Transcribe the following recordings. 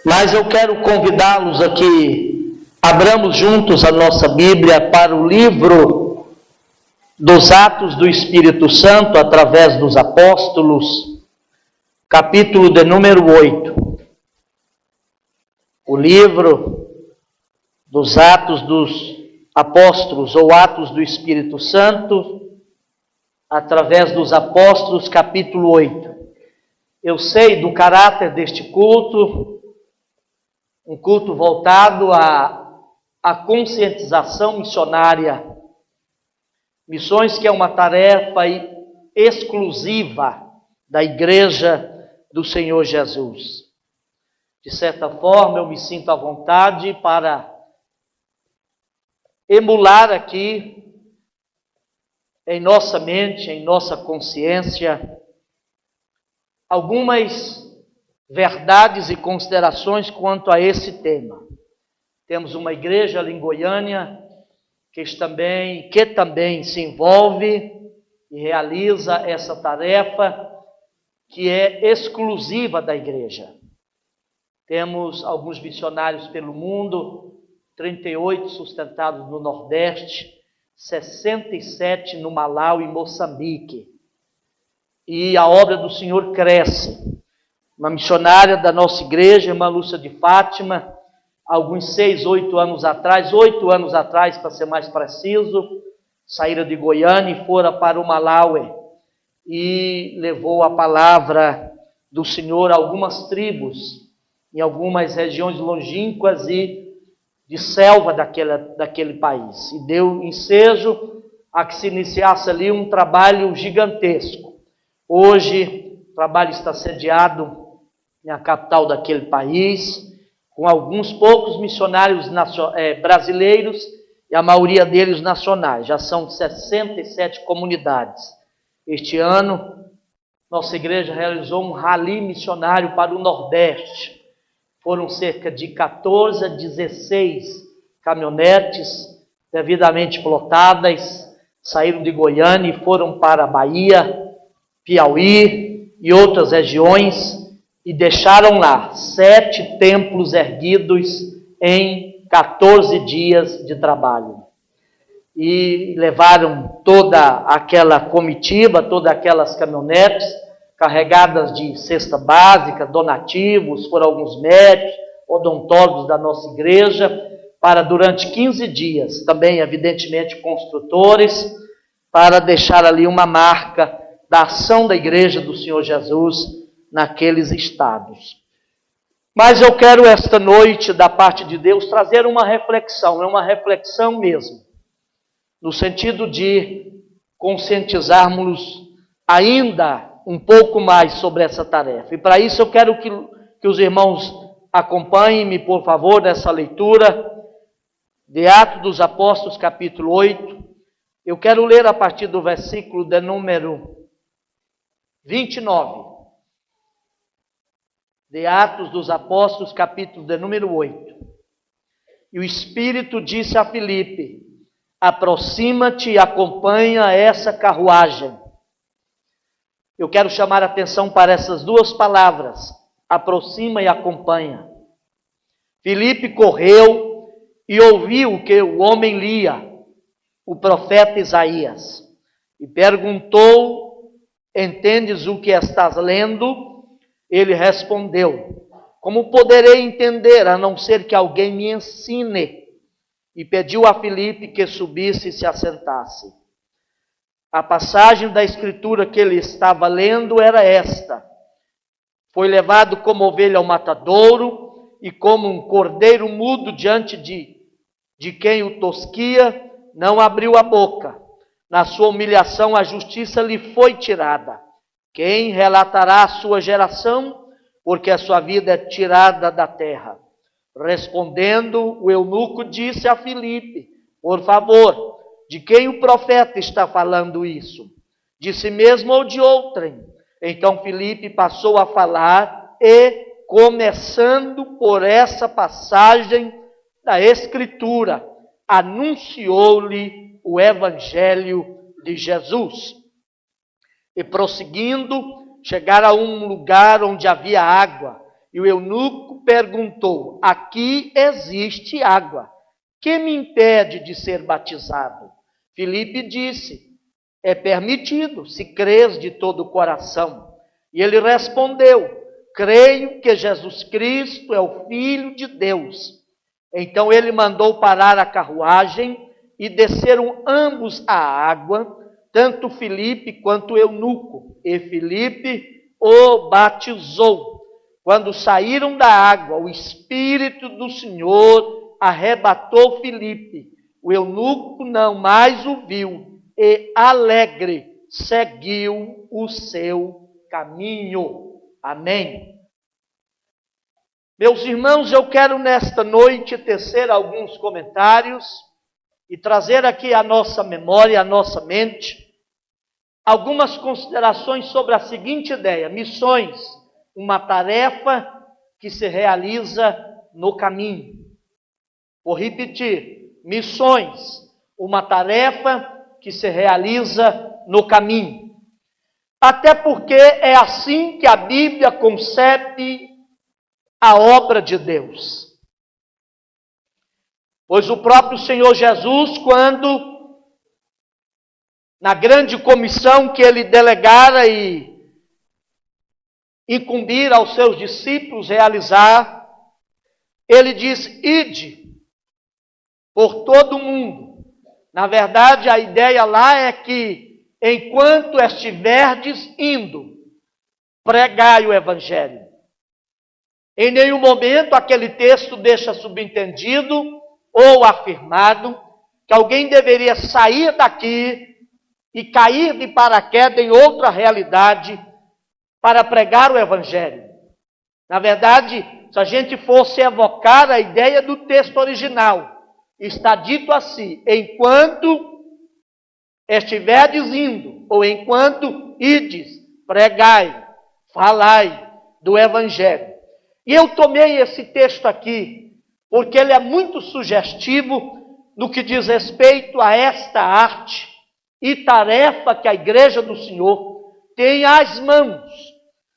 Mas eu quero convidá-los a que abramos juntos a nossa Bíblia para o livro dos Atos do Espírito Santo através dos Apóstolos, capítulo de número 8. O livro dos Atos dos Apóstolos, ou Atos do Espírito Santo, através dos Apóstolos, capítulo 8. Eu sei do caráter deste culto, um culto voltado à conscientização missionária. Missões que é uma tarefa exclusiva da Igreja do Senhor Jesus. De certa forma, eu me sinto à vontade para emular aqui, em nossa mente, em nossa consciência, algumas verdades e considerações quanto a esse tema. Temos uma igreja ali em Goiânia que também se envolve e realiza essa tarefa que é exclusiva da igreja. Temos alguns missionários pelo mundo, 38 sustentados no Nordeste, 67 no Malau e Moçambique. E a obra do Senhor cresce. Uma missionária da nossa igreja, irmã Lúcia de Fátima, alguns 8 anos atrás, para ser mais preciso, saíram de Goiânia e foram para o Malawi e levou a palavra do Senhor a algumas tribos, em algumas regiões longínquas e de selva daquele país. E deu ensejo a que se iniciasse ali um trabalho gigantesco. Hoje, o trabalho está sediado na capital daquele país, com alguns poucos missionários brasileiros e a maioria deles nacionais. Já são 67 comunidades. Este ano, nossa igreja realizou um rally missionário para o Nordeste. Foram cerca de 14 a 16 caminhonetes devidamente plotadas, saíram de Goiânia e foram para a Bahia, Piauí e outras regiões, e deixaram lá 7 templos erguidos em 14 dias de trabalho. E levaram toda aquela comitiva, todas aquelas caminhonetes, carregadas de cesta básica, donativos, por alguns médicos, odontólogos da nossa igreja, para durante 15 dias, também evidentemente construtores, para deixar ali uma marca da ação da igreja do Senhor Jesus naqueles estados. Mas eu quero esta noite, da parte de Deus, trazer uma reflexão, é uma reflexão mesmo, no sentido de conscientizarmos ainda um pouco mais sobre essa tarefa. E para isso eu quero que os irmãos acompanhem-me, por favor, nessa leitura de Atos dos Apóstolos, capítulo 8. Eu quero ler a partir do versículo de número 29. De Atos dos Apóstolos, capítulo de número 8. E o Espírito disse a Filipe: aproxima-te e acompanha essa carruagem. Eu quero chamar a atenção para essas duas palavras, aproxima e acompanha. Filipe correu e ouviu que o homem lia, o profeta Isaías, e perguntou: entendes o que estás lendo? Ele respondeu: como poderei entender, a não ser que alguém me ensine? E pediu a Filipe que subisse e se assentasse. A passagem da escritura que ele estava lendo era esta: foi levado como ovelha ao matadouro, e como um cordeiro mudo diante de quem o tosquia, não abriu a boca. Na sua humilhação a justiça lhe foi tirada. Quem relatará a sua geração? Porque a sua vida é tirada da terra. Respondendo, o eunuco disse a Filipe: por favor, de quem o profeta está falando isso? De si mesmo ou de outrem? Então Filipe passou a falar e, começando por essa passagem da Escritura, anunciou-lhe o Evangelho de Jesus. E prosseguindo, chegaram a um lugar onde havia água. E o eunuco perguntou: aqui existe água. Que me impede de ser batizado? Filipe disse: é permitido, se crês de todo o coração. E ele respondeu: creio que Jesus Cristo é o Filho de Deus. Então ele mandou parar a carruagem e desceram ambos à água, tanto Filipe quanto o eunuco. E Filipe o batizou. Quando saíram da água, o Espírito do Senhor arrebatou Filipe. O eunuco não mais o viu e, alegre, seguiu o seu caminho. Amém. Meus irmãos, eu quero nesta noite tecer alguns comentários e trazer aqui à nossa memória, à nossa mente, algumas considerações sobre a seguinte ideia: missões, uma tarefa que se realiza no caminho. Vou repetir: missões, uma tarefa que se realiza no caminho. Até porque é assim que a Bíblia concebe a obra de Deus. Pois o próprio Senhor Jesus, quando, na grande comissão que ele delegara e incumbir aos seus discípulos realizar, ele diz: ide por todo o mundo. Na verdade, a ideia lá é que, enquanto estiverdes indo, pregai o Evangelho. Em nenhum momento aquele texto deixa subentendido ou afirmado que alguém deveria sair daqui e cair de paraquedas em outra realidade para pregar o Evangelho. Na verdade, se a gente fosse evocar a ideia do texto original, está dito assim: enquanto estiverdes indo, ou enquanto ides, pregai, falai do Evangelho. E eu tomei esse texto aqui, porque ele é muito sugestivo no que diz respeito a esta arte e tarefa que a Igreja do Senhor tem às mãos,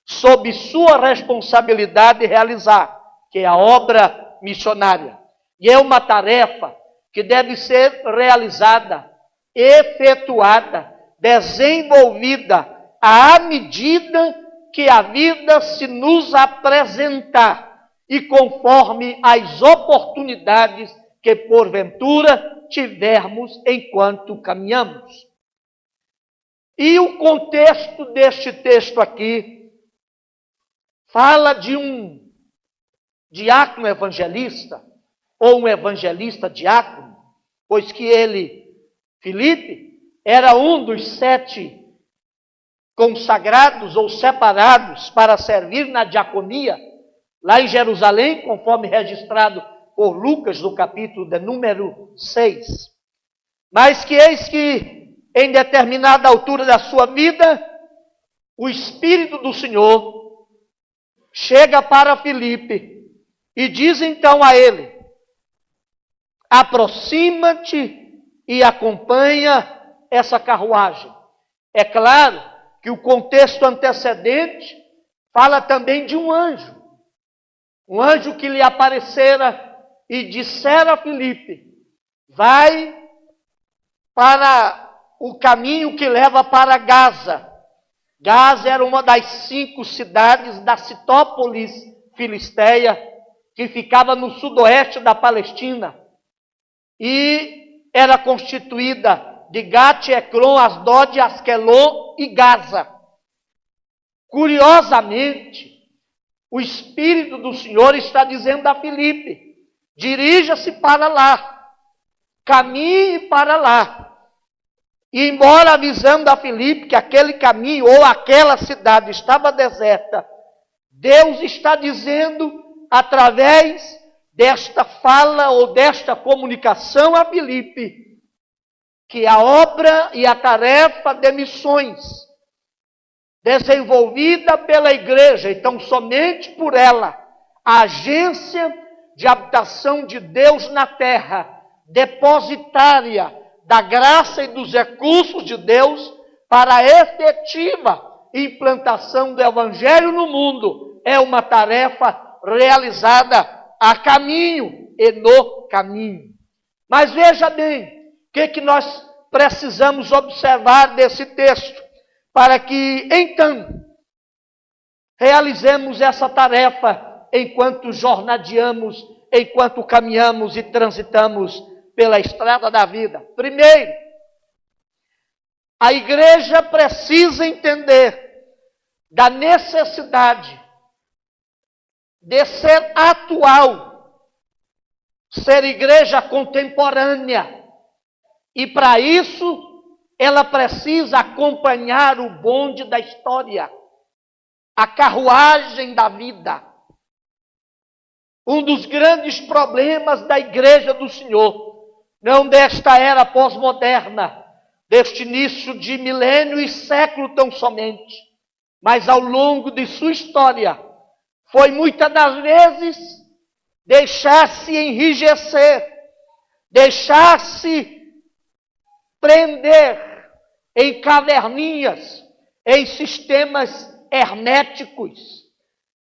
sob sua responsabilidade realizar, que é a obra missionária. E é uma tarefa que deve ser realizada, efetuada, desenvolvida à medida que a vida se nos apresentar e conforme as oportunidades que porventura tivermos enquanto caminhamos. E o contexto deste texto aqui fala de um diácono evangelista, ou um evangelista diácono, pois que ele, Filipe, era um dos 7 consagrados ou separados para servir na diaconia, lá em Jerusalém, conforme registrado por Lucas, no capítulo de número 6. Mas que eis que, em determinada altura da sua vida, o Espírito do Senhor chega para Filipe e diz então a ele: aproxima-te e acompanha essa carruagem. É claro que o contexto antecedente fala também de um anjo que lhe aparecera e dissera a Filipe: vai para o caminho que leva para Gaza. Gaza era uma das 5 cidades da Citópolis filisteia, que ficava no sudoeste da Palestina, e era constituída de Gate, Ecrom, Asdod, Asquelon e Gaza. Curiosamente, o Espírito do Senhor está dizendo a Filipe: dirija-se para lá, caminhe para lá. E embora avisando a Filipe que aquele caminho ou aquela cidade estava deserta, Deus está dizendo, através desta fala ou desta comunicação a Filipe, que a obra e a tarefa de missões desenvolvida pela igreja, então somente por ela, a agência de habitação de Deus na terra, depositária da graça e dos recursos de Deus para a efetiva implantação do Evangelho no mundo é uma tarefa realizada a caminho e no caminho. Mas veja bem, o que nós precisamos observar desse texto, para que então realizemos essa tarefa enquanto jornadeamos, enquanto caminhamos e transitamos pela estrada da vida. Primeiro, a igreja precisa entender da necessidade de ser atual, ser igreja contemporânea. E para isso, ela precisa acompanhar o bonde da história, a carruagem da vida. Um dos grandes problemas da igreja do Senhor, não desta era pós-moderna, deste início de milênio e século tão somente, mas ao longo de sua história, foi muitas das vezes deixar-se enrijecer, deixar-se prender em caverninhas, em sistemas herméticos,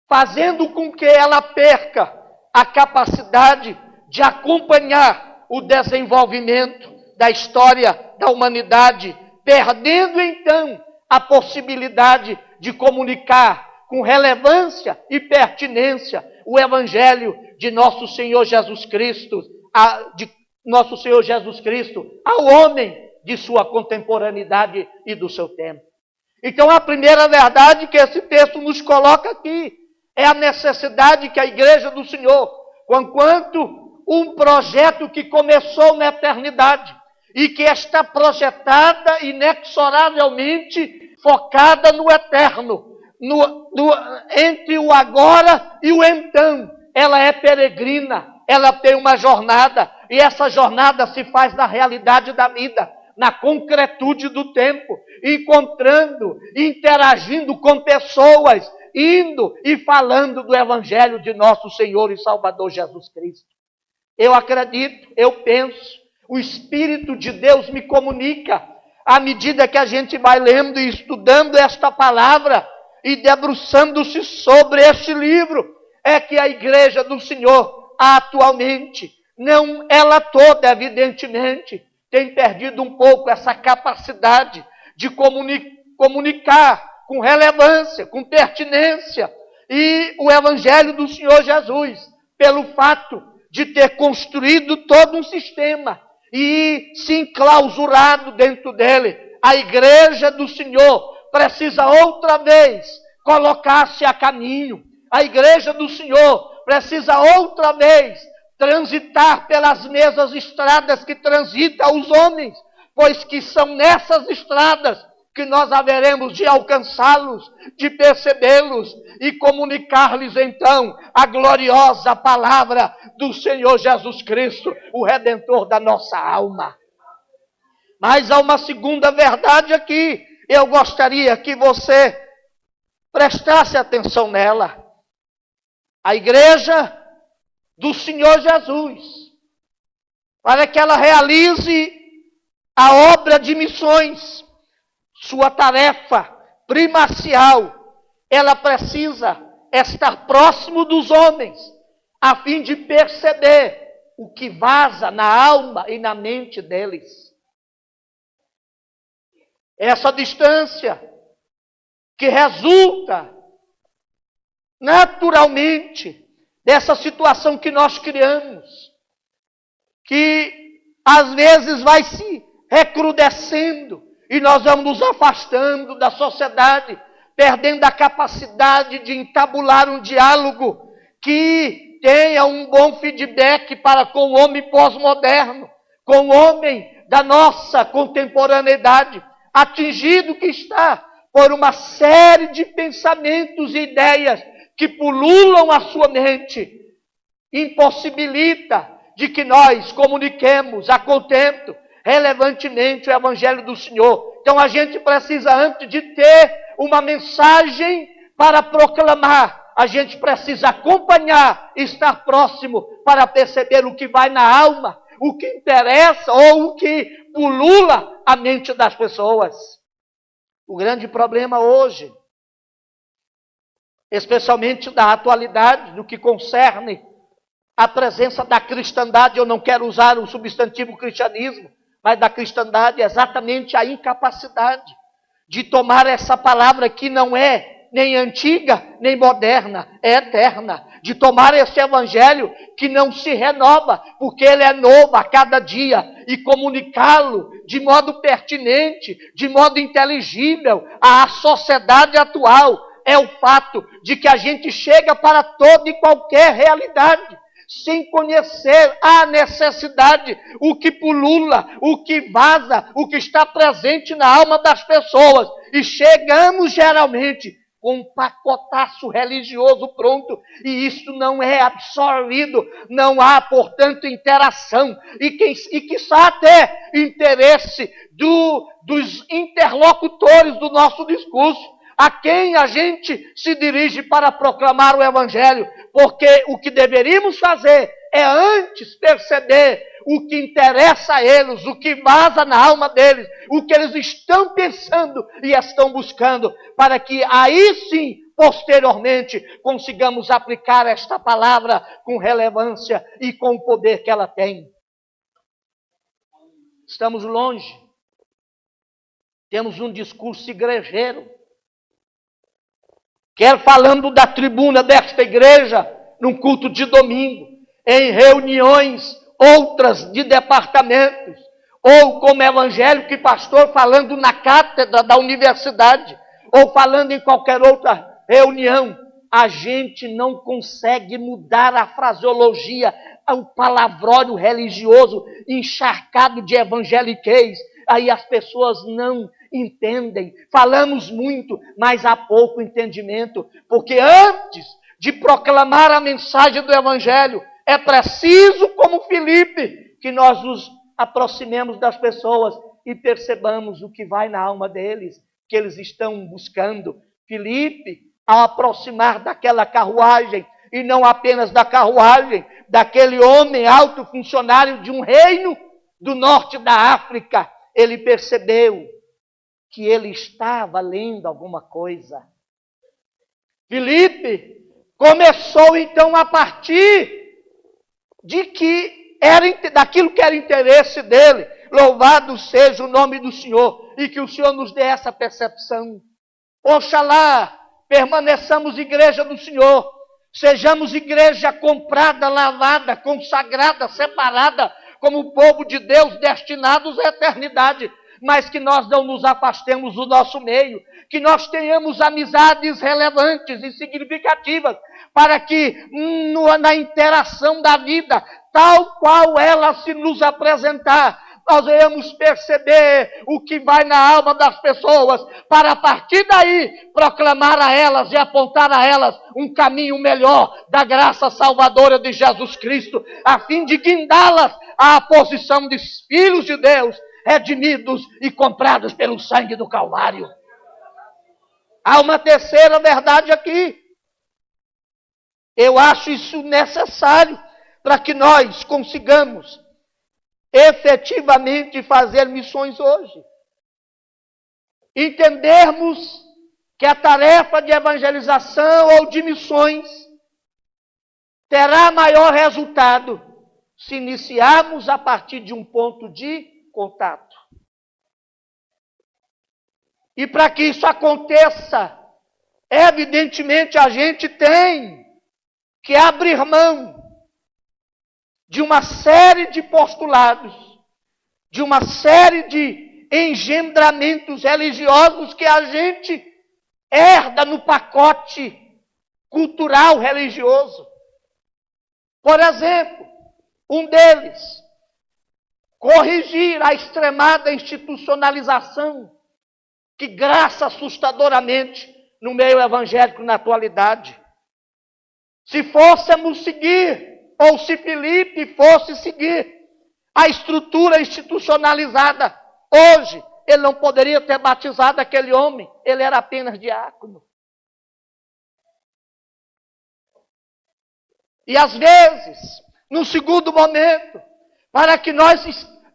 fazendo com que ela perca a capacidade de acompanhar o desenvolvimento da história da humanidade, perdendo então a possibilidade de comunicar com relevância e pertinência o Evangelho de nosso Senhor Jesus Cristo, ao homem de sua contemporaneidade e do seu tempo. Então, a primeira verdade que esse texto nos coloca aqui é a necessidade que a igreja do Senhor, conquanto um projeto que começou na eternidade e que está projetada inexoravelmente focada no eterno, entre o agora e o então. Ela é peregrina, ela tem uma jornada, e essa jornada se faz na realidade da vida, na concretude do tempo, encontrando, interagindo com pessoas, indo e falando do Evangelho de nosso Senhor e Salvador Jesus Cristo. Eu acredito, eu penso, o Espírito de Deus me comunica, à medida que a gente vai lendo e estudando esta palavra e debruçando-se sobre este livro, é que a igreja do Senhor, atualmente, não ela toda, evidentemente, tem perdido um pouco essa capacidade de comunicar com relevância, com pertinência, e o Evangelho do Senhor Jesus, pelo fato de ter construído todo um sistema e se enclausurado dentro dele. A igreja do Senhor precisa outra vez colocar-se a caminho. A igreja do Senhor precisa outra vez transitar pelas mesmas estradas que transitam os homens, pois que são nessas estradas que nós haveremos de alcançá-los, de percebê-los e comunicar-lhes então a gloriosa palavra do Senhor Jesus Cristo, o Redentor da nossa alma. Mas há uma segunda verdade aqui, eu gostaria que você prestasse atenção nela. A igreja do Senhor Jesus, para que ela realize a obra de missões, sua tarefa primacial, ela precisa estar próximo dos homens, a fim de perceber o que vaza na alma e na mente deles. Essa distância que resulta naturalmente dessa situação que nós criamos, que às vezes vai se recrudescendo, e nós vamos nos afastando da sociedade, perdendo a capacidade de entabular um diálogo que tenha um bom feedback para com o homem pós-moderno, com o homem da nossa contemporaneidade, atingido que está por uma série de pensamentos e ideias que pululam a sua mente, impossibilita de que nós comuniquemos a contento, relevantemente, o Evangelho do Senhor. Então a gente precisa, antes de ter uma mensagem para proclamar, a gente precisa acompanhar, estar próximo para perceber o que vai na alma, o que interessa ou o que pulula a mente das pessoas. O grande problema hoje, especialmente da atualidade, no que concerne a presença da cristandade, eu não quero usar o substantivo cristianismo, mas da cristandade é exatamente a incapacidade de tomar essa palavra que não é nem antiga, nem moderna, é eterna. De tomar esse evangelho que não se renova, porque ele é novo a cada dia, e comunicá-lo de modo pertinente, de modo inteligível à sociedade atual. É o fato de que a gente chega para toda e qualquer realidade, sem conhecer a necessidade, o que pulula, o que vaza, o que está presente na alma das pessoas. E chegamos geralmente com um pacotaço religioso pronto, e isso não é absorvido, não há, portanto, interação, e quiçá até interesse dos interlocutores do nosso discurso, a quem a gente se dirige para proclamar o Evangelho, porque o que deveríamos fazer é antes perceber o que interessa a eles, o que vaza na alma deles, o que eles estão pensando e estão buscando, para que aí sim, posteriormente, consigamos aplicar esta palavra com relevância e com o poder que ela tem. Estamos longe. Temos um discurso igrejeiro. Quer falando da tribuna desta igreja, num culto de domingo, em reuniões outras de departamentos, ou como evangélico e pastor falando na cátedra da universidade, ou falando em qualquer outra reunião, a gente não consegue mudar a fraseologia, o palavrório religioso encharcado de evangeliquez. Aí as pessoas não entendem. Falamos muito, mas há pouco entendimento, porque antes de proclamar a mensagem do evangelho, é preciso, como Filipe, que nós nos aproximemos das pessoas e percebamos o que vai na alma deles, que eles estão buscando. Filipe, ao aproximar daquela carruagem, e não apenas da carruagem, daquele homem alto funcionário de um reino do norte da África, ele percebeu que ele estava lendo alguma coisa. Filipe começou então a partir daquilo que era interesse dele. Louvado seja o nome do Senhor, e que o Senhor nos dê essa percepção. Oxalá permaneçamos igreja do Senhor, sejamos igreja comprada, lavada, consagrada, separada, como o povo de Deus, destinados à eternidade, mas que nós não nos afastemos do nosso meio, que nós tenhamos amizades relevantes e significativas, para que na interação da vida, tal qual ela se nos apresentar, nós venhamos perceber o que vai na alma das pessoas, para a partir daí proclamar a elas e apontar a elas um caminho melhor da graça salvadora de Jesus Cristo, a fim de guindá-las à posição de filhos de Deus, redimidos e comprados pelo sangue do Calvário. Há uma terceira verdade aqui. Eu acho isso necessário para que nós consigamos efetivamente fazer missões hoje. Entendermos que a tarefa de evangelização ou de missões terá maior resultado se iniciarmos a partir de um ponto de contato. E para que isso aconteça, evidentemente a gente tem que abrir mão de uma série de postulados, de uma série de engendramentos religiosos que a gente herda no pacote cultural religioso. Por exemplo, um deles, corrigir a extremada institucionalização que graça assustadoramente no meio evangélico na atualidade. Se fôssemos seguir, ou se Filipe fosse seguir a estrutura institucionalizada, hoje ele não poderia ter batizado aquele homem, ele era apenas diácono. E às vezes, no segundo momento, para que nós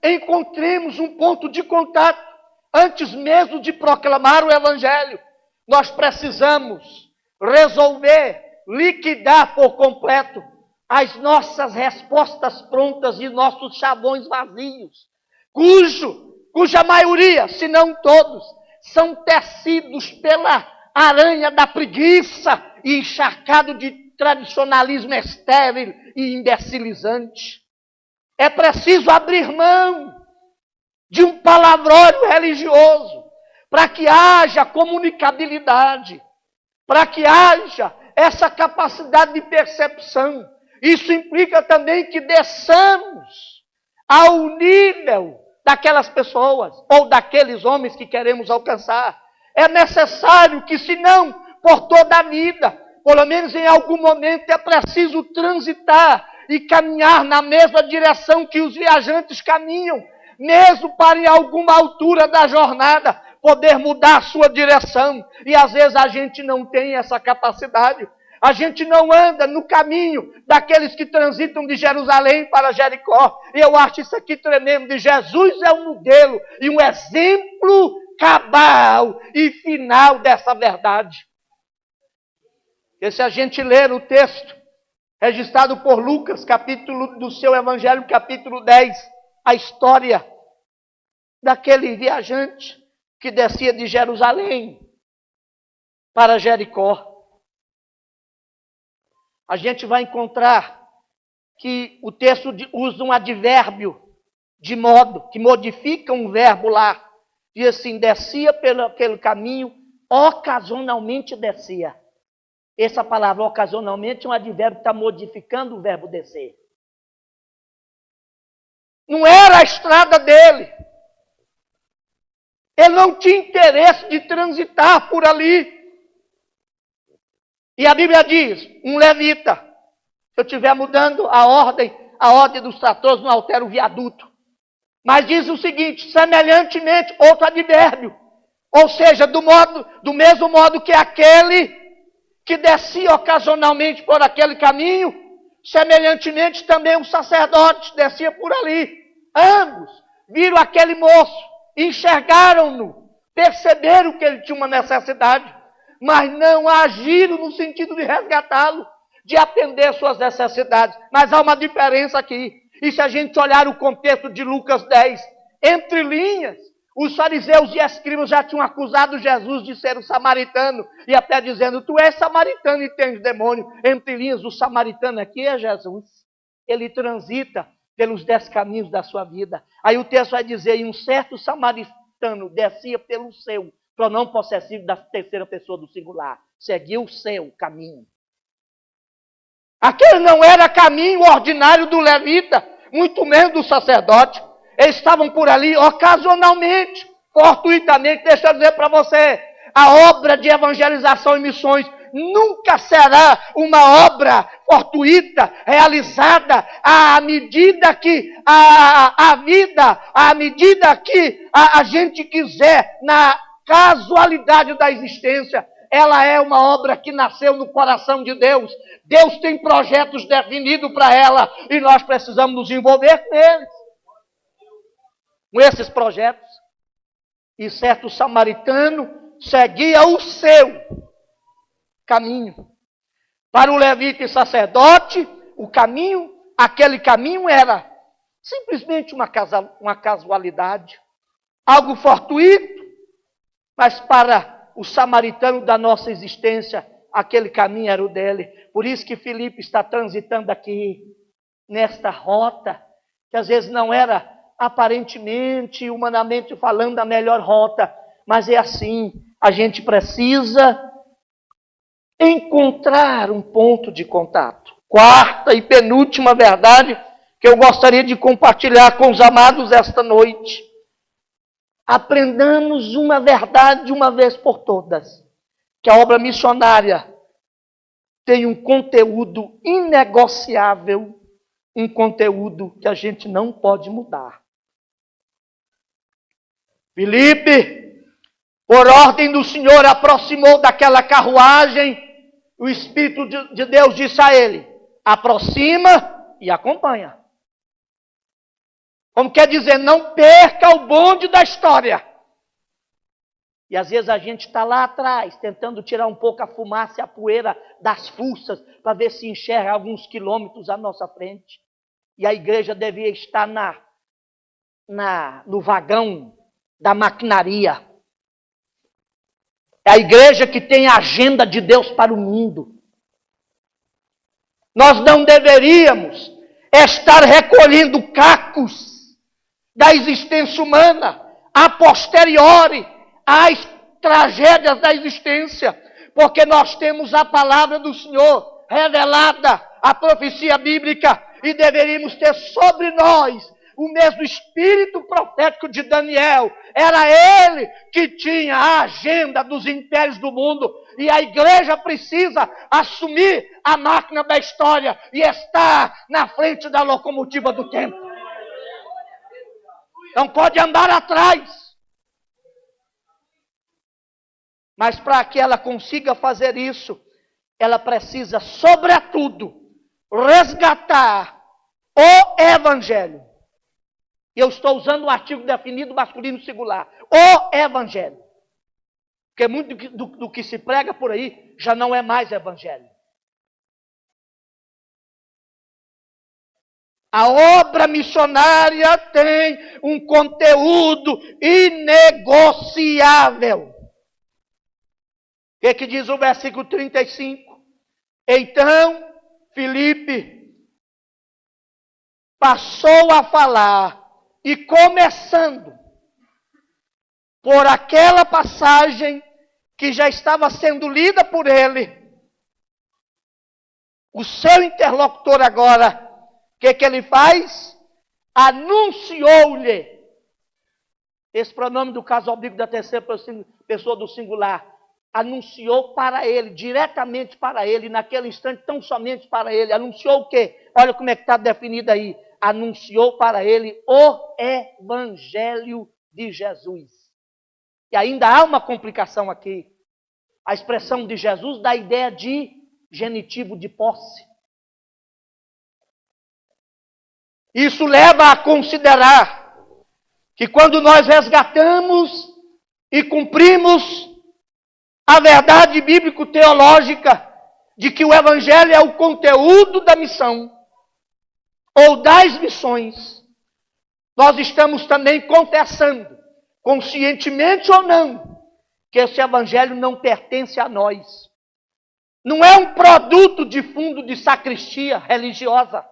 encontremos um ponto de contato, Antes mesmo de proclamar o Evangelho, nós precisamos resolver, liquidar por completo as nossas respostas prontas e nossos chavões vazios, cuja maioria, se não todos, são tecidos pela aranha da preguiça e encharcado de tradicionalismo estéril e imbecilizante. É preciso abrir mão de um palavrório religioso para que haja comunicabilidade, para que haja essa capacidade de percepção. Isso implica também que desçamos ao nível daquelas pessoas ou daqueles homens que queremos alcançar. É necessário que, se não por toda a vida, pelo menos em algum momento é preciso transitar e caminhar na mesma direção que os viajantes caminham, mesmo para em alguma altura da jornada poder mudar a sua direção. E às vezes a gente não tem essa capacidade. A gente não anda no caminho daqueles que transitam de Jerusalém para Jericó. E eu acho isso aqui tremendo. Jesus é um modelo e um exemplo cabal e final dessa verdade. E se a gente ler o texto registrado por Lucas, capítulo do seu Evangelho, capítulo 10, a história daquele viajante que descia de Jerusalém para Jericó, a gente vai encontrar que o texto usa um advérbio de modo, que modifica um verbo lá. E assim, descia pelo caminho, ocasionalmente descia. Essa palavra ocasionalmente é um advérbio que está modificando o verbo descer. Não era a estrada dele. Ele não tinha interesse de transitar por ali. E a Bíblia diz, um levita, se eu estiver mudando a ordem dos tratores não altera o viaduto. Mas diz o seguinte, semelhantemente, outro advérbio. Ou seja, do mesmo modo que aquele que descia ocasionalmente por aquele caminho, semelhantemente também o sacerdote descia por ali. Ambos viram aquele moço, enxergaram-no, perceberam que ele tinha uma necessidade, mas não agiram no sentido de resgatá-lo, de atender suas necessidades. Mas há uma diferença aqui. E se a gente olhar o contexto de Lucas 10, entre linhas, os fariseus e escribas já tinham acusado Jesus de ser um samaritano, e até dizendo, tu és samaritano e tens demônio. Entre linhas, o samaritano aqui é Jesus. Ele transita pelos 10 caminhos da sua vida. Aí o texto vai dizer, e um certo samaritano descia pelo seu, pronome possessivo da terceira pessoa do singular, seguiu o seu caminho. Aquele não era caminho ordinário do levita, muito menos do sacerdote. Eles estavam por ali ocasionalmente, fortuitamente. Deixa eu dizer para você, a obra de evangelização e missões nunca será uma obra fortuita, realizada à medida que à medida que a gente quiser, na casualidade da existência. Ela é uma obra que nasceu no coração de Deus. Deus tem projetos definidos para ela e nós precisamos nos envolver com eles. Com esses projetos. E certo samaritano seguia o seu caminho. Para o levita e sacerdote, aquele caminho era simplesmente uma casualidade, algo fortuito, mas para o samaritano da nossa existência, aquele caminho era o dele. Por isso que Filipe está transitando aqui, nesta rota, que às vezes não era aparentemente, humanamente falando, a melhor rota, mas é assim, a gente precisa encontrar um ponto de contato. Quarta e penúltima verdade que eu gostaria de compartilhar com os amados esta noite. Aprendamos uma verdade de uma vez por todas, que a obra missionária tem um conteúdo inegociável, um conteúdo que a gente não pode mudar. Filipe, por ordem do Senhor, aproximou daquela carruagem. O Espírito de Deus disse a ele, aproxima e acompanha. Como quer dizer, não perca o bonde da história. E às vezes a gente está lá atrás, tentando tirar um pouco a fumaça e a poeira das fuças, para ver se enxerga alguns quilômetros à nossa frente. E a igreja devia estar no vagão da maquinaria. É a igreja que tem a agenda de Deus para o mundo. Nós não deveríamos estar recolhendo cacos da existência humana, a posteriori, às tragédias da existência, porque nós temos a palavra do Senhor revelada, a profecia bíblica, e deveríamos ter sobre nós o mesmo espírito profético de Daniel. Era ele que tinha a agenda dos impérios do mundo, e a igreja precisa assumir a máquina da história e estar na frente da locomotiva do tempo. Não pode andar atrás. Mas para que ela consiga fazer isso, ela precisa, sobretudo, resgatar o Evangelho. E eu estou usando um artigo definido masculino singular. O Evangelho. Porque muito do que se prega por aí já não é mais Evangelho. A obra missionária tem um conteúdo inegociável. O que diz o versículo 35? Então, Filipe passou a falar e, começando por aquela passagem que já estava sendo lida por ele, o seu interlocutor agora, o que ele faz? Anunciou-lhe. Esse pronome do caso oblíquo da terceira pessoa do singular. Anunciou para ele, diretamente para ele, naquele instante, tão somente para ele. Anunciou o quê? Olha como é que está definido aí. Anunciou para ele o Evangelho de Jesus. E ainda há uma complicação aqui. A expressão de Jesus dá a ideia de genitivo de posse. Isso leva a considerar que quando nós resgatamos e cumprimos a verdade bíblico-teológica de que o Evangelho é o conteúdo da missão ou das missões, nós estamos também confessando, conscientemente ou não, que esse Evangelho não pertence a nós. Não é um produto de fundo de sacristia religiosa.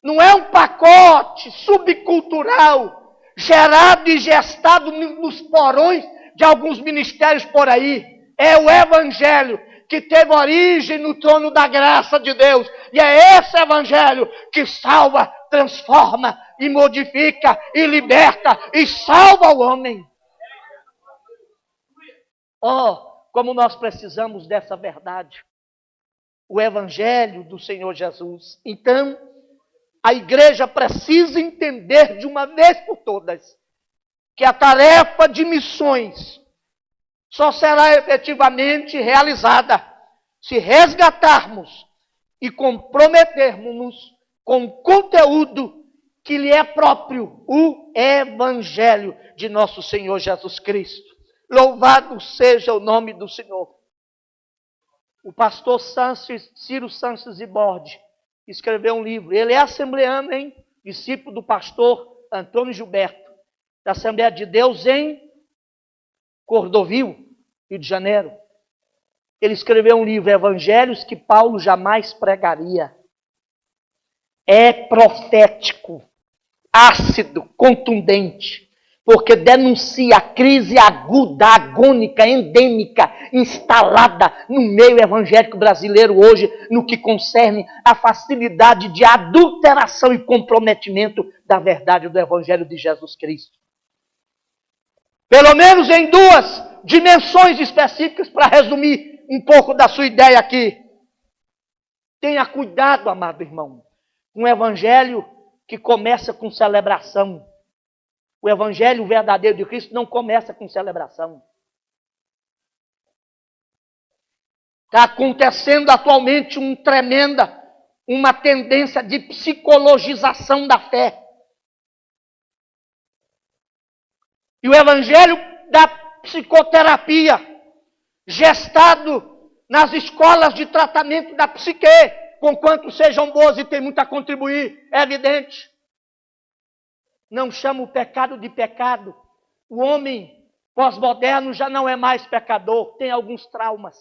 Não é um pacote subcultural gerado e gestado nos porões de alguns ministérios por aí. É o Evangelho que teve origem no trono da graça de Deus. E é esse Evangelho que salva, transforma e modifica e liberta e salva o homem. Oh, como nós precisamos dessa verdade. O Evangelho do Senhor Jesus. Então, a igreja precisa entender de uma vez por todas que a tarefa de missões só será efetivamente realizada se resgatarmos e comprometermos-nos com o conteúdo que lhe é próprio, o Evangelho de nosso Senhor Jesus Cristo. Louvado seja o nome do Senhor. O pastor Ciro Sanches e Borde escreveu um livro. Ele é assembleano, discípulo do pastor Antônio Gilberto, da Assembleia de Deus em Cordovil, Rio de Janeiro. Ele escreveu um livro, Evangelhos que Paulo jamais pregaria. É profético, ácido, contundente, porque denuncia a crise aguda, agônica, endêmica, instalada no meio evangélico brasileiro hoje, no que concerne a facilidade de adulteração e comprometimento da verdade do Evangelho de Jesus Cristo. Pelo menos em duas dimensões específicas, para resumir um pouco da sua ideia aqui. Tenha cuidado, amado irmão, com um evangelho que começa com celebração. O evangelho verdadeiro de Cristo não começa com celebração. Está acontecendo atualmente uma tendência de psicologização da fé. E o Evangelho da psicoterapia, gestado nas escolas de tratamento da psique, conquanto sejam boas e tem muito a contribuir, é evidente. Não chama o pecado de pecado. O homem pós-moderno já não é mais pecador, tem alguns traumas.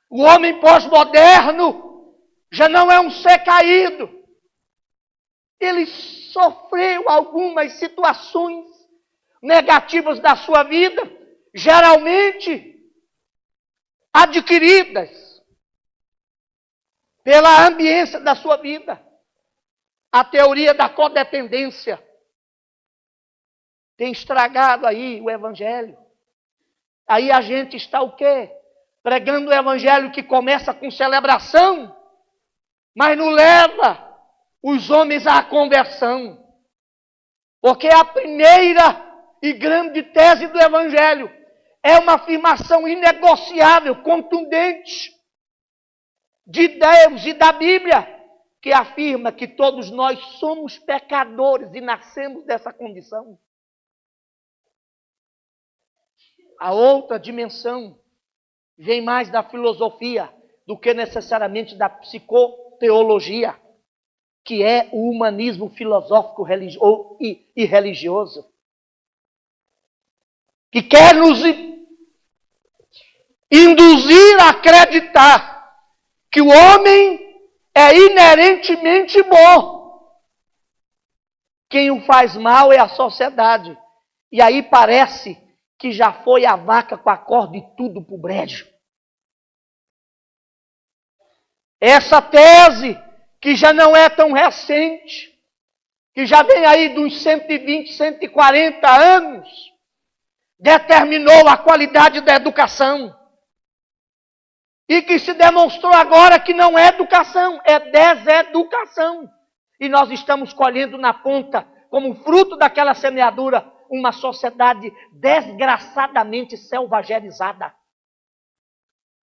O homem pós-moderno já não é um ser caído. Ele sofreu algumas situações negativas da sua vida, geralmente adquiridas pela ambiência da sua vida. A teoria da codependência tem estragado aí o evangelho. Aí a gente está o quê? Pregando o evangelho que começa com celebração, mas não leva os homens à conversão. Porque a primeira e grande tese do evangelho é uma afirmação inegociável, contundente, de Deus e da Bíblia, que afirma que todos nós somos pecadores e nascemos dessa condição. A outra dimensão vem mais da filosofia do que necessariamente da psicoteologia, que é o humanismo filosófico e religioso, que quer nos induzir a acreditar que o homem é inerentemente bom. Quem o faz mal é a sociedade. E aí parece que já foi a vaca com a corda e tudo pro brejo. Essa tese, que já não é tão recente, que já vem aí de uns 120, 140 anos, determinou a qualidade da educação. E que se demonstrou agora que não é educação, é deseducação. E nós estamos colhendo na ponta, como fruto daquela semeadura, uma sociedade desgraçadamente selvagerizada.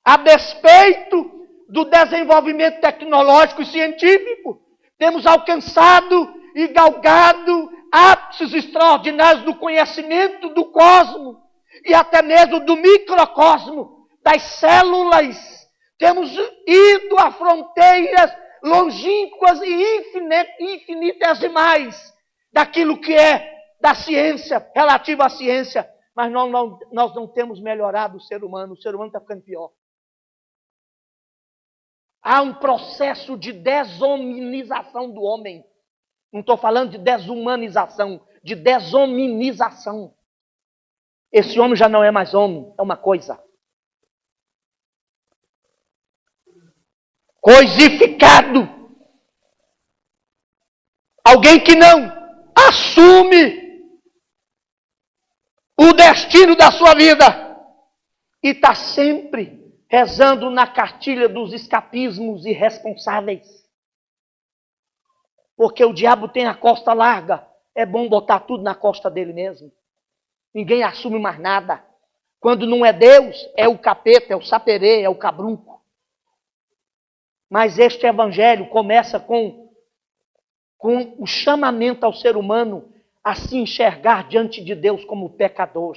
A despeito do desenvolvimento tecnológico e científico, temos alcançado e galgado ápices extraordinários do conhecimento do cosmos e até mesmo do microcosmo, das células. Temos ido a fronteiras longínquas e infinitesimais daquilo que é da ciência, relativo à ciência. Mas nós não temos melhorado o ser humano está ficando pior. Há um processo de desominização do homem. Não estou falando de desumanização, de desominização. Esse homem já não é mais homem, é uma coisa. Coisificado. Alguém que não assume o destino da sua vida e está sempre rezando na cartilha dos escapismos irresponsáveis. Porque o diabo tem a costa larga, é bom botar tudo na costa dele mesmo. Ninguém assume mais nada. Quando não é Deus, é o capeta, é o saperê, é o cabrunco. Mas este evangelho começa com o chamamento ao ser humano a se enxergar diante de Deus como pecador.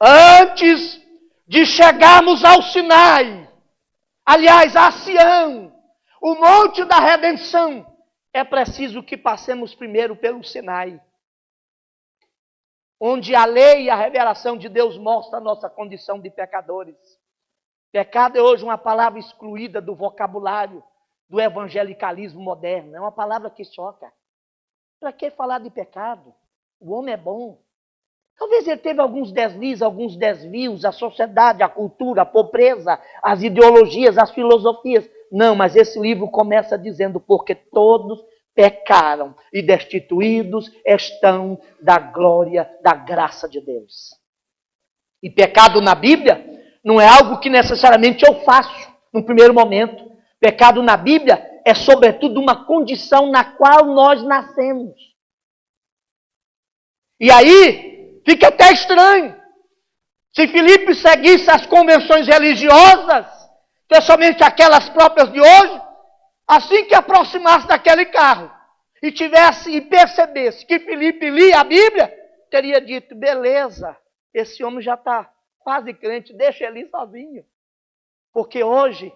Antes de chegarmos ao Sinai, aliás, a Sião, o monte da redenção, é preciso que passemos primeiro pelo Sinai, onde a lei e a revelação de Deus mostram a nossa condição de pecadores. Pecado é hoje uma palavra excluída do vocabulário do evangelicalismo moderno. É uma palavra que choca. Para que falar de pecado? O homem é bom. Talvez ele teve alguns deslizes, alguns desvios, a sociedade, a cultura, a pobreza, as ideologias, as filosofias. Não, mas esse livro começa dizendo, porque todos pecaram e destituídos estão da glória, da graça de Deus. E pecado na Bíblia não é algo que necessariamente eu faço no primeiro momento. Pecado na Bíblia é, sobretudo, uma condição na qual nós nascemos. E aí, fica até estranho. Se Filipe seguisse as convenções religiosas, especialmente aquelas próprias de hoje, assim que aproximasse daquele carro e percebesse que Filipe lia a Bíblia, teria dito, beleza, esse homem já está quase crente, deixa ele ir sozinho. Porque hoje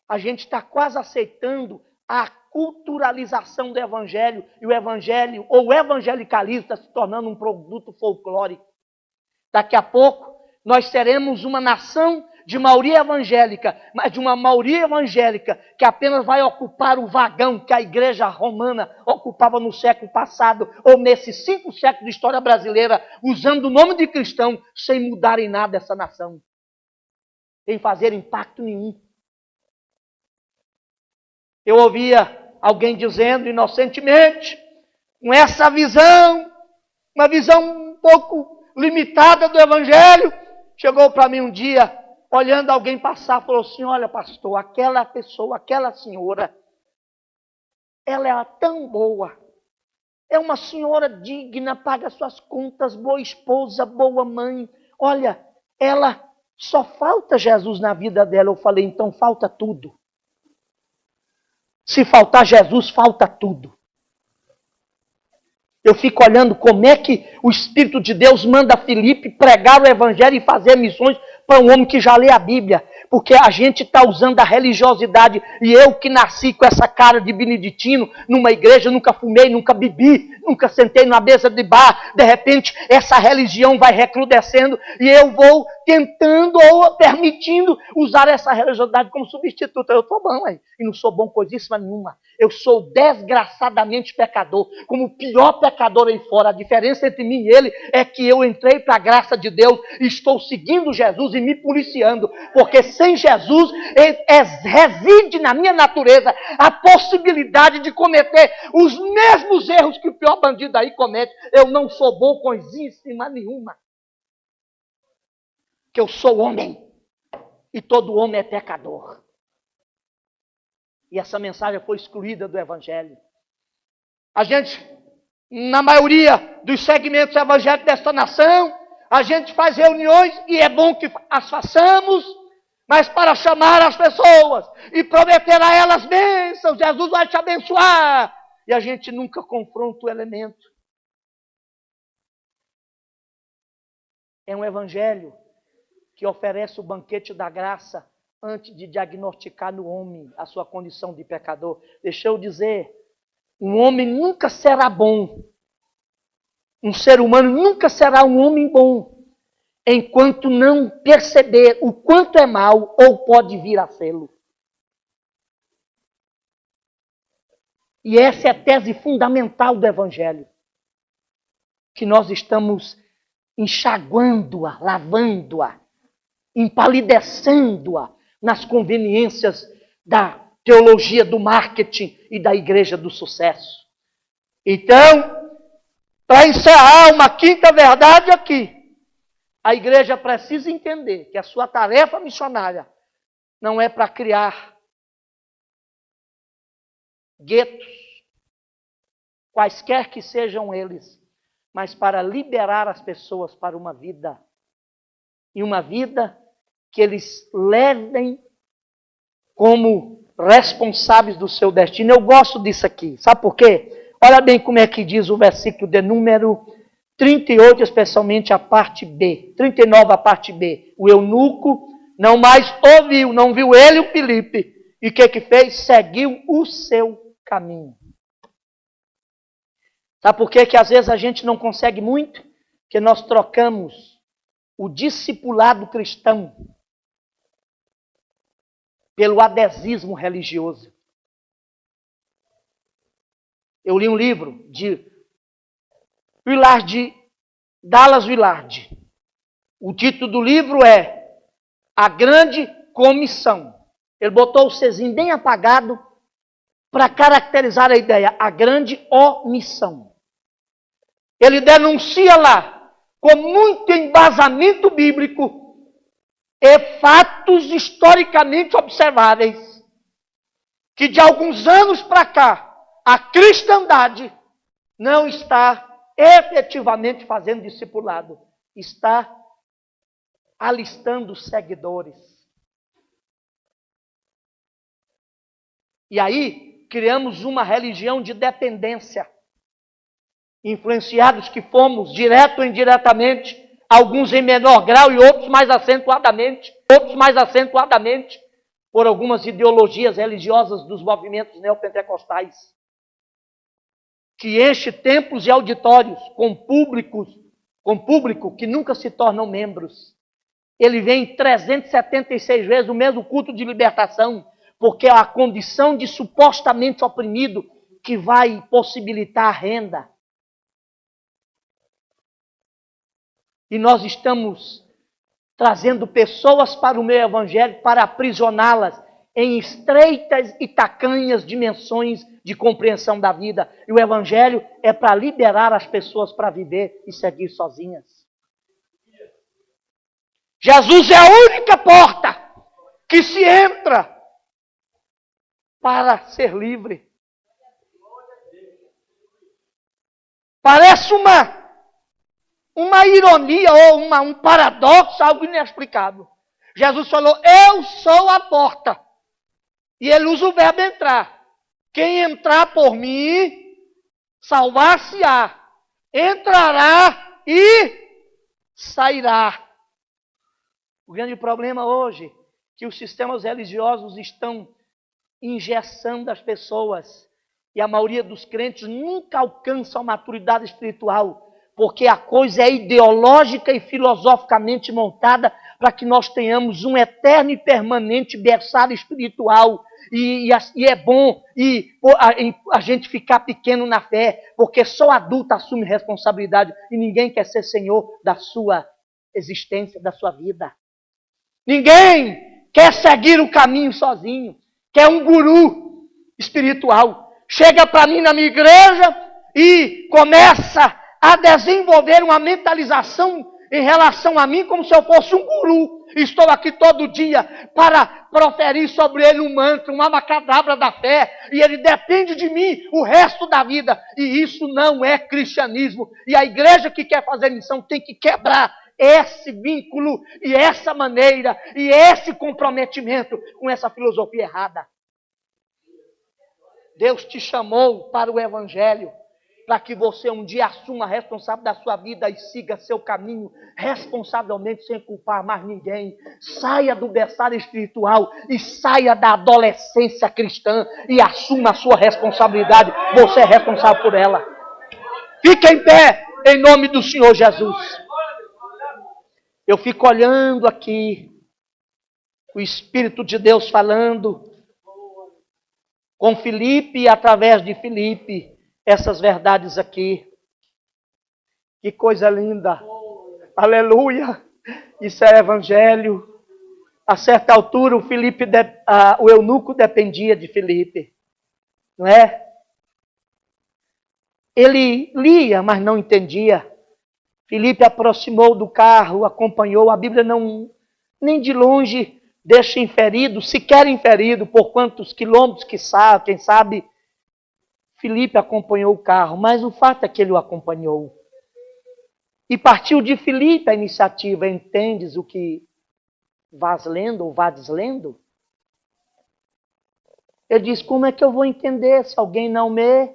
a gente está quase aceitando a culturalização do Evangelho, e o Evangelho, ou o evangelicalismo, está se tornando um produto folclórico. Daqui a pouco, nós teremos uma nação de maioria evangélica, mas de uma maioria evangélica que apenas vai ocupar o vagão que a igreja romana ocupava no século passado, ou nesses 5 séculos de história brasileira, usando o nome de cristão, sem mudar em nada essa nação, sem fazer impacto nenhum. Eu ouvia alguém dizendo inocentemente, com essa visão, uma visão um pouco limitada do Evangelho, chegou para mim um dia, olhando alguém passar, falou assim, olha pastor, aquela pessoa, aquela senhora, ela é tão boa, é uma senhora digna, paga suas contas, boa esposa, boa mãe, olha, ela só falta Jesus na vida dela. Eu falei, então falta tudo. Se faltar Jesus, falta tudo. Eu fico olhando como é que o Espírito de Deus manda Filipe pregar o Evangelho e fazer missões para um homem que já lê a Bíblia. Porque a gente está usando a religiosidade. E eu que nasci com essa cara de beneditino, numa igreja, nunca fumei, nunca bebi, nunca sentei numa mesa de bar. De repente, essa religião vai recrudescendo e eu vou tentando ou permitindo usar essa religiosidade como substituto. Eu estou bom, aí, e não sou bom coisíssima nenhuma. Eu sou desgraçadamente pecador, como o pior pecador aí fora. A diferença entre mim e ele é que eu entrei para a graça de Deus e estou seguindo Jesus e me policiando, porque sem Jesus reside na minha natureza a possibilidade de cometer os mesmos erros que o pior bandido aí comete. Eu não sou bom coisíssima nenhuma, que eu sou homem e todo homem é pecador. E essa mensagem foi excluída do Evangelho. A gente, na maioria dos segmentos evangélicos desta nação, a gente faz reuniões e é bom que as façamos, mas para chamar as pessoas e prometer a elas bênçãos, Jesus vai te abençoar. E a gente nunca confronta o elemento. É um evangelho que oferece o banquete da graça antes de diagnosticar no homem a sua condição de pecador. Deixa eu dizer, um homem nunca será bom. Um ser humano nunca será um homem bom, enquanto não perceber o quanto é mal ou pode vir a sê-lo. E essa é a tese fundamental do Evangelho, que nós estamos enxaguando-a, lavando-a, empalidecendo-a nas conveniências da teologia do marketing e da igreja do sucesso. Então, para encerrar uma quinta verdade aqui, a igreja precisa entender que a sua tarefa missionária não é para criar guetos, quaisquer que sejam eles, mas para liberar as pessoas para uma vida. E uma vida que eles levem como responsáveis do seu destino. Eu gosto disso aqui. Sabe por quê? Olha bem como é que diz o versículo de número 38, especialmente a parte B. 39, a parte B. O eunuco não mais ouviu, não viu ele o Filipe. E o que fez? Seguiu o seu caminho. Sabe por quê que às vezes a gente não consegue muito? Porque nós trocamos o discipulado cristão pelo adesismo religioso. Eu li um livro de Dallas Willard. O título do livro é A Grande Comissão. Ele botou o Czinho bem apagado para caracterizar a ideia, a grande omissão. Ele denuncia lá, com muito embasamento bíblico e fatos historicamente observáveis, que de alguns anos para cá, a cristandade não está efetivamente fazendo discipulado, está alistando seguidores. E aí, criamos uma religião de dependência. Influenciados que fomos, direto ou indiretamente, alguns em menor grau e outros mais acentuadamente, por algumas ideologias religiosas dos movimentos neopentecostais, que enche templos e auditórios com público que nunca se tornam membros. Ele vem 376 vezes o mesmo culto de libertação, porque é a condição de supostamente oprimido que vai possibilitar a renda. E nós estamos trazendo pessoas para o meio evangélico para aprisioná-las em estreitas e tacanhas dimensões de compreensão da vida. E o evangelho é para liberar as pessoas para viver e seguir sozinhas. Jesus é a única porta que se entra para ser livre. Parece uma ironia ou um paradoxo, algo inexplicável. Jesus falou, eu sou a porta. E ele usa o verbo entrar. Quem entrar por mim, salvar-se-á. Entrará e sairá. O grande problema hoje é que os sistemas religiosos estão engessando as pessoas. E a maioria dos crentes nunca alcança a maturidade espiritual, porque a coisa é ideológica e filosoficamente montada para que nós tenhamos um eterno e permanente berçário espiritual. E é bom a gente ficar pequeno na fé, porque só adulto assume responsabilidade e ninguém quer ser senhor da sua existência, da sua vida. Ninguém quer seguir o caminho sozinho, quer um guru espiritual. Chega para mim na minha igreja e começa a desenvolver uma mentalização em relação a mim como se eu fosse um guru. Estou aqui todo dia para proferir sobre ele um mantra, uma abacadabra da fé, e ele depende de mim o resto da vida. E isso não é cristianismo. E a igreja que quer fazer missão tem que quebrar esse vínculo e essa maneira e esse comprometimento com essa filosofia errada. Deus te chamou para o evangelho, para que você um dia assuma a responsabilidade da sua vida e siga seu caminho responsavelmente, sem culpar mais ninguém. Saia do berçário espiritual e saia da adolescência cristã e assuma a sua responsabilidade. Você é responsável por ela. Fique em pé, em nome do Senhor Jesus. Eu fico olhando aqui, o Espírito de Deus falando com Filipe e através de Filipe, essas verdades aqui. Que coisa linda. Aleluia. Isso é evangelho. A certa altura, o eunuco dependia de Filipe. Não é? Ele lia, mas não entendia. Filipe aproximou do carro, acompanhou. A Bíblia não, nem de longe, deixa inferido, sequer inferido, por quantos quilômetros que sabe, quem sabe, Filipe acompanhou o carro, mas o fato é que ele o acompanhou. E partiu de Filipe a iniciativa, entendes o que vás lendo ou vades lendo? Ele diz, como é que eu vou entender se alguém não me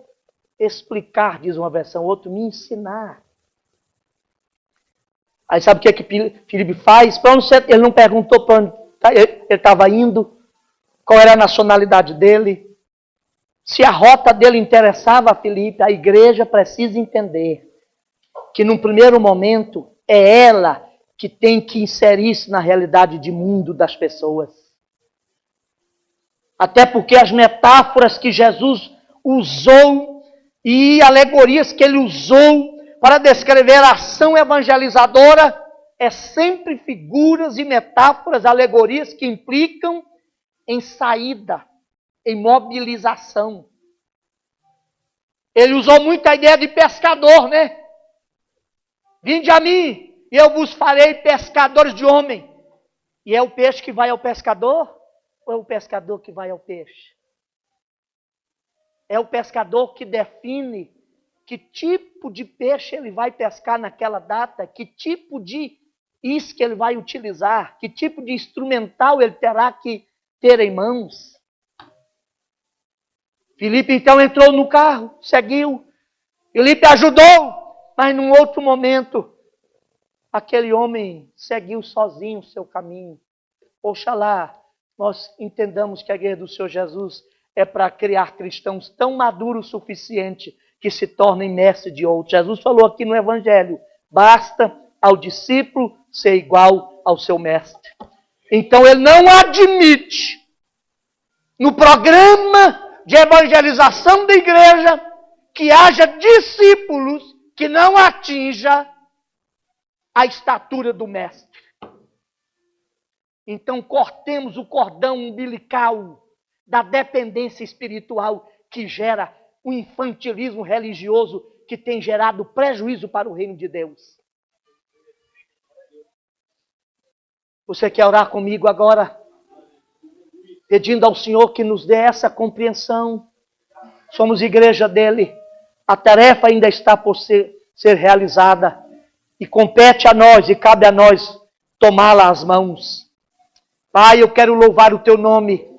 explicar, diz uma versão, outro me ensinar. Aí sabe o que Filipe faz? Ele não perguntou para onde ele estava indo, qual era a nacionalidade dele. Se a rota dele interessava a Filipe, a igreja precisa entender que num primeiro momento é ela que tem que inserir-se na realidade de mundo das pessoas. Até porque as metáforas que Jesus usou e alegorias que ele usou para descrever a ação evangelizadora é sempre figuras e metáforas, alegorias que implicam em saída, em mobilização. Ele usou muito a ideia de pescador, né? Vinde a mim e eu vos farei pescadores de homem. E é o peixe que vai ao pescador ou é o pescador que vai ao peixe? É o pescador que define que tipo de peixe ele vai pescar naquela data, que tipo de isca ele vai utilizar, que tipo de instrumental ele terá que ter em mãos. Filipe então entrou no carro, seguiu. Filipe ajudou, mas num outro momento, aquele homem seguiu sozinho o seu caminho. Oxalá nós entendamos que a igreja do Senhor Jesus é para criar cristãos tão maduros o suficiente que se tornem mestre de outros. Jesus falou aqui no Evangelho, basta ao discípulo ser igual ao seu mestre. Então ele não admite, no programa de evangelização da igreja, que haja discípulos que não atinja a estatura do mestre. Então cortemos o cordão umbilical da dependência espiritual que gera o infantilismo religioso que tem gerado prejuízo para o reino de Deus. Você quer orar comigo agora? Pedindo ao Senhor que nos dê essa compreensão. Somos igreja dele. A tarefa ainda está por ser realizada. E compete a nós, e cabe a nós, tomá-la às mãos. Pai, eu quero louvar o teu nome